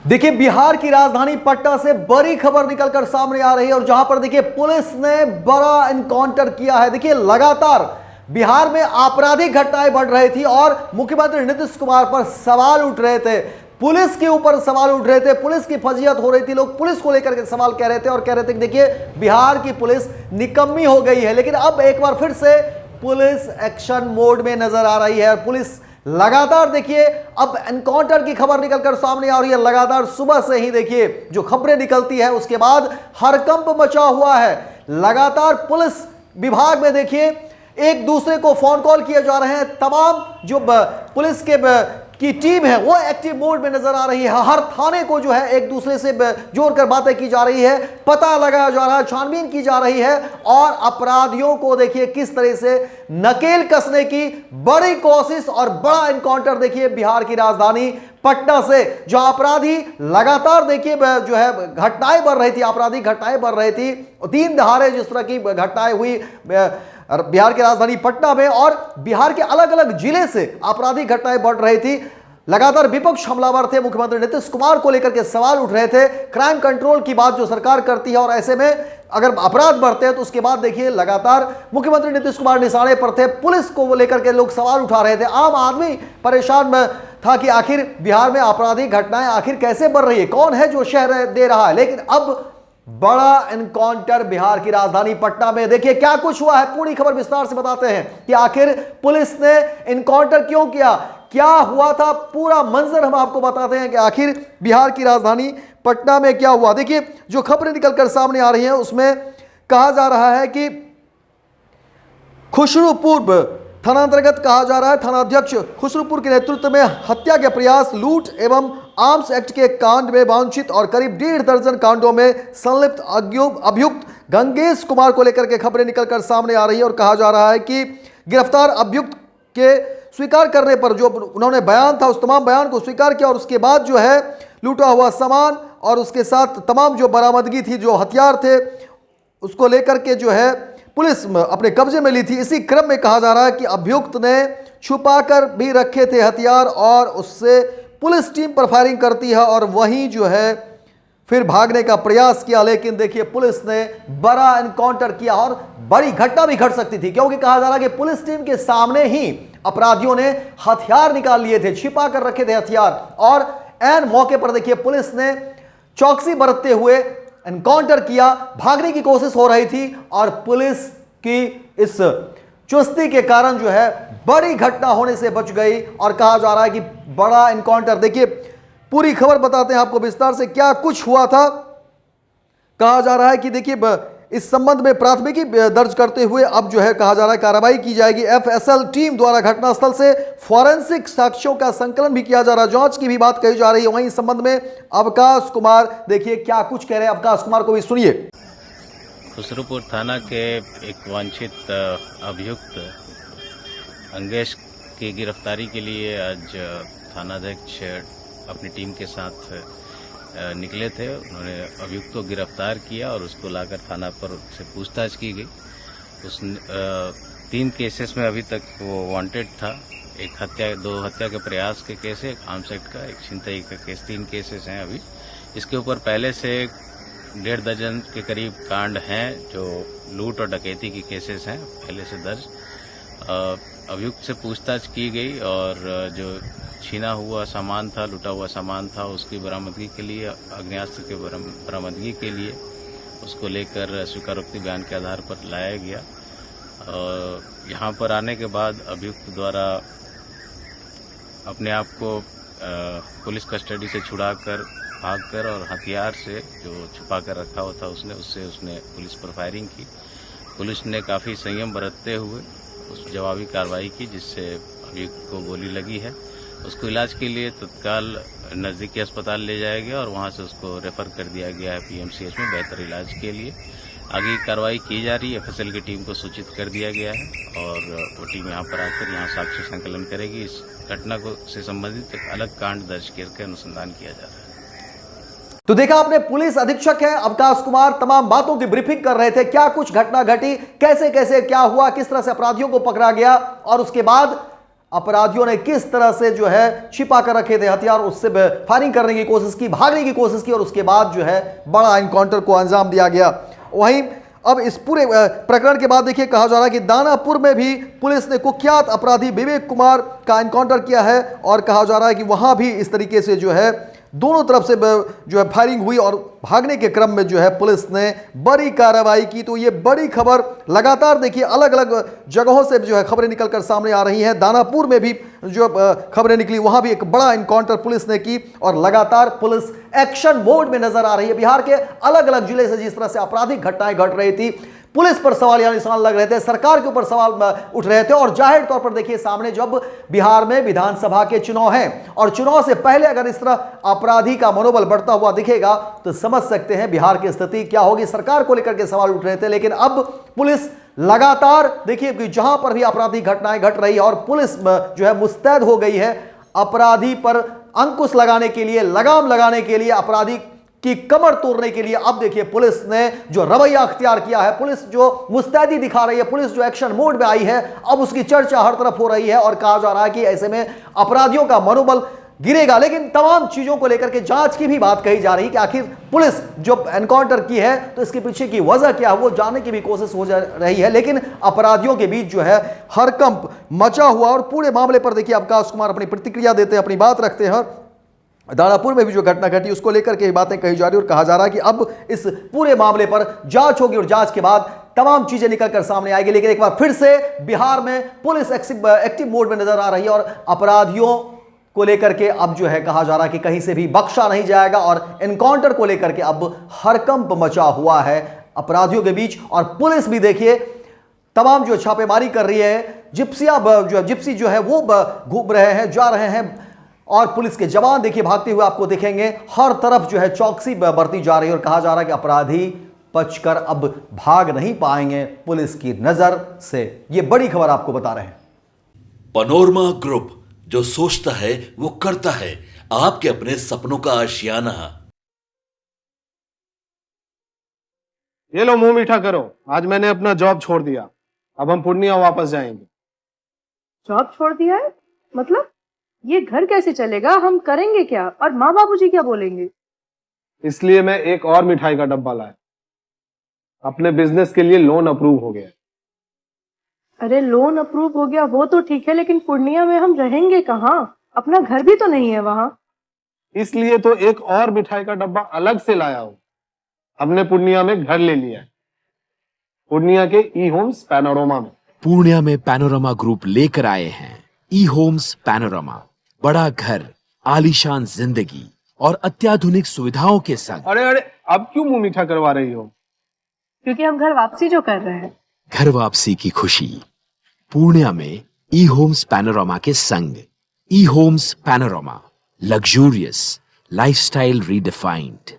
देखिए बिहार की राजधानी पटना से बड़ी खबर निकलकर सामने आ रही है और जहां पर देखिए पुलिस ने बड़ा एनकाउंटर किया है। देखिए लगातार बिहार में आपराधिक घटनाएं बढ़ रही थी और मुख्यमंत्री नीतीश कुमार पर सवाल उठ रहे थे, पुलिस के ऊपर सवाल उठ रहे थे, पुलिस की फजीहत हो रही थी। लोग पुलिस को लेकर के सवाल कह रहे थे और कह रहे थे कि देखिए बिहार की पुलिस निकम्मी हो गई है। लेकिन अब एक बार फिर से पुलिस एक्शन मोड में नजर आ रही है। पुलिस लगातार देखिए अब एनकाउंटर की खबर निकलकर सामने आ रही है। लगातार सुबह से ही देखिए जो खबरें निकलती है उसके बाद हड़कंप मचा हुआ है। लगातार पुलिस विभाग में देखिए एक दूसरे को फोन कॉल किए जा रहे हैं। तमाम जो पुलिस की टीम है वो एक्टिव मोड में नजर आ रही है। हर थाने को जो है एक दूसरे से जोड़कर बातें की जा रही है, पता लगाया जा रहा है, छानबीन की जा रही है और अपराधियों को देखिए किस तरह से नकेल कसने की बड़ी कोशिश और बड़ा एनकाउंटर देखिए बिहार की राजधानी पटना से, जहां अपराधी लगातार देखिए जो है घटनाएं बढ़ रही थी, आपराधिक घटनाएं बढ़ रही थी। दिन दहाड़े जिस तरह की घटनाएं हुई बिहार की राजधानी पटना में और बिहार के अलग अलग जिले से आपराधिक घटनाएं बढ़ रही थी। लगातार विपक्ष हमलावर थे, मुख्यमंत्री नीतीश कुमार को लेकर के सवाल उठ रहे थे। क्राइम कंट्रोल की बात जो सरकार करती है और ऐसे में अगर अपराध बढ़ते हैं तो उसके बाद देखिए लगातार मुख्यमंत्री नीतीश कुमार निशाने पर थे। पुलिस को लेकर के लोग सवाल उठा रहे थे। आम आदमी परेशान था कि आखिर बिहार में आपराधिक घटनाएं आखिर कैसे बढ़ रही है, कौन है जो शहर दे रहा है। लेकिन अब बड़ा एनकाउंटर बिहार की राजधानी पटना में। देखिए क्या कुछ हुआ है, पूरी खबर विस्तार से बताते हैं कि आखिर पुलिस ने एनकाउंटर क्यों किया, क्या हुआ था, पूरा मंजर हम आपको बताते हैं कि आखिर बिहार की राजधानी पटना में क्या हुआ। देखिए जो खबरें निकलकर सामने आ रही हैं उसमें कहा जा रहा है कि खुसरूपुर थानांतर्गत कहा जा रहा है, थानाध्यक्ष खुसरूपुर के नेतृत्व में हत्या के प्रयास, लूट एवं आर्म्स एक्ट के कांड में वांछित और करीब 1.5 दर्जन कांडों में संलिप्त अभियुक्त गंगेश कुमार को लेकर के खबरें निकलकर सामने आ रही है और कहा जा रहा है कि गिरफ्तार अभियुक्त के स्वीकार करने पर जो उन्होंने बयान था उस तमाम बयान को स्वीकार किया और उसके बाद जो है लूटा हुआ सामान और उसके साथ तमाम जो बरामदगी थी, जो हथियार थे, उसको लेकर के जो है पुलिस अपने कब्जे में ली थी। इसी क्रम में कहा जा रहा है कि अभियुक्त ने छुपाकर भी रखे थे हथियार और उससे पुलिस टीम पर फायरिंग करती है और वहीं जो है फिर भागने का प्रयास किया। लेकिन देखिए पुलिस ने बड़ा एनकाउंटर किया और बड़ी घटना भी घट सकती थी, क्योंकि कहा जा रहा है कि पुलिस टीम के सामने ही अपराधियों ने हथियार निकाल लिए थे, छिपा कर रखे थे हथियार और ऐन मौके पर देखिए पुलिस ने चौकसी बरतते हुए एनकाउंटर किया। भागने की कोशिश हो रही थी और पुलिस की इस चुस्ती के कारण जो है बड़ी घटना होने से बच गई और कहा जा रहा है कि बड़ा एनकाउंटर। देखिए पूरी खबर बताते हैं आपको विस्तार से क्या कुछ हुआ था। कहा जा रहा है कि देखिए इस संबंध में प्राथमिकी दर्ज करते हुए अब जो है कहा जा रहा है कार्रवाई की जाएगी। एफएसएल टीम द्वारा घटनास्थल से फॉरेंसिक साक्ष्यों का संकलन भी किया जा रहा है, जांच की भी बात कही जा रही है। वहीं इस संबंध में अवकाश कुमार देखिए क्या कुछ कह रहे हैं, अवकाश कुमार को भी सुनिए। खुसरूपुर थाना के एक वांछित अभियुक्त अंगेश की गिरफ्तारी के लिए आज थानाध्यक्ष अपनी टीम के साथ निकले थे। उन्होंने अभियुक्त को गिरफ्तार किया और उसको लाकर थाना पर से पूछताछ की गई। उस 3 केसेस में अभी तक वो वांटेड था। एक हत्या, 2 हत्या के प्रयास के केस है, एक आर्म्स एक्ट का, एक छिनतई का केस, 3 केसेस हैं अभी। इसके ऊपर पहले से 1.5 दर्जन के करीब कांड हैं जो लूट और डकैती की केसेस हैं पहले से दर्ज। अभियुक्त से पूछताछ की गई और जो छीना हुआ सामान था, लूटा हुआ सामान था, उसकी बरामदगी के लिए, आग्नेयास्त्र के बरामदगी के लिए उसको लेकर स्वीकारोक्ति बयान के आधार पर लाया गया। यहाँ पर आने के बाद अभियुक्त द्वारा अपने आप को पुलिस कस्टडी से छुड़ाकर भागकर और हथियार से जो छुपा कर रखा हुआ था उसने पुलिस पर फायरिंग की। पुलिस ने काफ़ी संयम बरतते हुए उस जवाबी कार्रवाई की जिससे अभियुक्त को गोली लगी है। उसको इलाज के लिए तत्काल नज़दीकी अस्पताल ले जाया गया और वहां से उसको रेफर कर दिया गया है पीएमसीएच में बेहतर इलाज के लिए। आगे कार्रवाई की जा रही है। एफएसएल की टीम को सूचित कर दिया गया है और वो टीम यहाँ पर आकर यहाँ साक्ष्य संकलन करेगी। इस घटना को से संबंधित एक अलग कांड दर्ज करके अनुसंधान किया जा रहा है। तो देखा आपने, पुलिस अधीक्षक है अवकाश कुमार तमाम बातों की ब्रीफिंग कर रहे थे। क्या कुछ घटना घटी, कैसे कैसे क्या हुआ, किस तरह से अपराधियों को पकड़ा गया और उसके बाद अपराधियों ने किस तरह से जो है छिपा कर रखे थे हथियार, उससे फायरिंग करने की कोशिश की, भागने की कोशिश की और उसके बाद जो है बड़ा एनकाउंटर को अंजाम दिया गया। वहीं अब इस पूरे प्रकरण के बाद देखिए कहा जा रहा है कि दानापुर में भी पुलिस ने कुख्यात अपराधी विवेक कुमार का एनकाउंटर किया है और कहा जा रहा है कि वहां भी इस तरीके से जो है दोनों तरफ से जो है फायरिंग हुई और भागने के क्रम में जो है पुलिस ने बड़ी कार्रवाई की। तो ये बड़ी खबर लगातार देखिए अलग अलग जगहों से जो है खबरें निकलकर सामने आ रही हैं। दानापुर में भी जो खबरें निकली वहां भी एक बड़ा इनकाउंटर पुलिस ने की और लगातार पुलिस एक्शन मोड में नजर आ रही है। बिहार के अलग अलग जिले से जिस तरह से आपराधिक घटनाएं घट रही थी, पुलिस पर सवाल या निशान लग रहे थे, सरकार के ऊपर सवाल उठ रहे थे और जाहिर तौर पर देखिए सामने जब बिहार में विधानसभा के चुनाव हैं और चुनाव से पहले अगर इस तरह अपराधी का मनोबल बढ़ता हुआ दिखेगा तो समझ सकते हैं बिहार की स्थिति क्या होगी। सरकार को लेकर के सवाल उठ रहे थे, लेकिन अब पुलिस लगातार देखिए कि जहां पर भी आपराधिक घटनाएं घट रही है और पुलिस जो है मुस्तैद हो गई है अपराधी पर अंकुश लगाने के लिए, लगाम लगाने के लिए, अपराधी की कमर तोड़ने के लिए। अब देखिए पुलिस ने जो रवैया अख्तियार किया है, पुलिस जो मुस्तैदी दिखा रही है, पुलिस जो एक्शन मोड में आई है, अब उसकी चर्चा हर तरफ हो रही है और कहा जा रहा है कि ऐसे में अपराधियों का मनोबल गिरेगा। लेकिन तमाम चीजों को लेकर के जांच की भी बात कही जा रही है कि आखिर पुलिस जो एनकाउंटर की है तो इसके पीछे की वजह क्या है वो जानने की भी कोशिश हो जा रही है। लेकिन अपराधियों के बीच जो है हरकंप मचा हुआ और पूरे मामले पर देखिए अवकाश कुमार अपनी प्रतिक्रिया देते हैं, अपनी बात रखते हैं। दानापुर में भी जो घटना घटी उसको लेकर के बातें कही जा रही है और कहा जा रहा है कि अब इस पूरे मामले पर जांच होगी और जांच के बाद तमाम चीजें निकलकर सामने आएगी। लेकिन एक बार फिर से बिहार में पुलिस एक्टिव मोड में नजर आ रही है और अपराधियों को लेकर के अब जो है कहा जा रहा है कि कहीं से भी बख्शा नहीं जाएगा और एनकाउंटर को लेकर के अब हरकंप मचा हुआ है अपराधियों के बीच। और पुलिस भी देखिए तमाम जो छापेमारी कर रही है, जिप्सी जो है वो घूम रहे हैं, जा रहे हैं और पुलिस के जवान देखिए भागते हुए आपको दिखेंगे। हर तरफ जो है चौकसी बढ़ती जा रही है और कहा जा रहा है कि अपराधी बचकर अब भाग नहीं पाएंगे पुलिस की नजर से। ये बड़ी खबर आपको बता रहे हैं। पैनोरमा ग्रुप, जो सोचता है वो करता है, आपके अपने सपनों का आशियाना। ये लो मुंह मीठा करो, आज मैंने अपना जॉब छोड़ दिया, अब हम पूर्णिया वापस जाएंगे। जॉब छोड़ दिया है? मतलब ये घर कैसे चलेगा? हम करेंगे क्या? और माँ बाबूजी क्या बोलेंगे? इसलिए मैं एक और मिठाई का डब्बा लाया। अपने बिजनेस के लिए लोन अप्रूव हो गया। अरे लोन अप्रूव हो गया वो तो ठीक है, लेकिन पूर्णिया में हम रहेंगे कहाँ? अपना घर भी तो नहीं है वहाँ। इसलिए तो एक और मिठाई का डब्बा अलग से लाया हूं। हमने पूर्णिया में घर ले लिया है, पूर्णिया के ई होम्स पैनोरमा में। पूर्णिया में पैनोरमा ग्रुप लेकर आए हैं ई होम्स पैनोरमा। बड़ा घर, आलीशान जिंदगी और अत्याधुनिक सुविधाओं के संग। अरे अब क्यों मुंह मीठा करवा रही हो? क्योंकि हम घर वापसी जो कर रहे हैं। घर वापसी की खुशी पूर्णिया में ई होम्स पैनोरमा के संग। ई Homes Panorama, luxurious lifestyle redefined.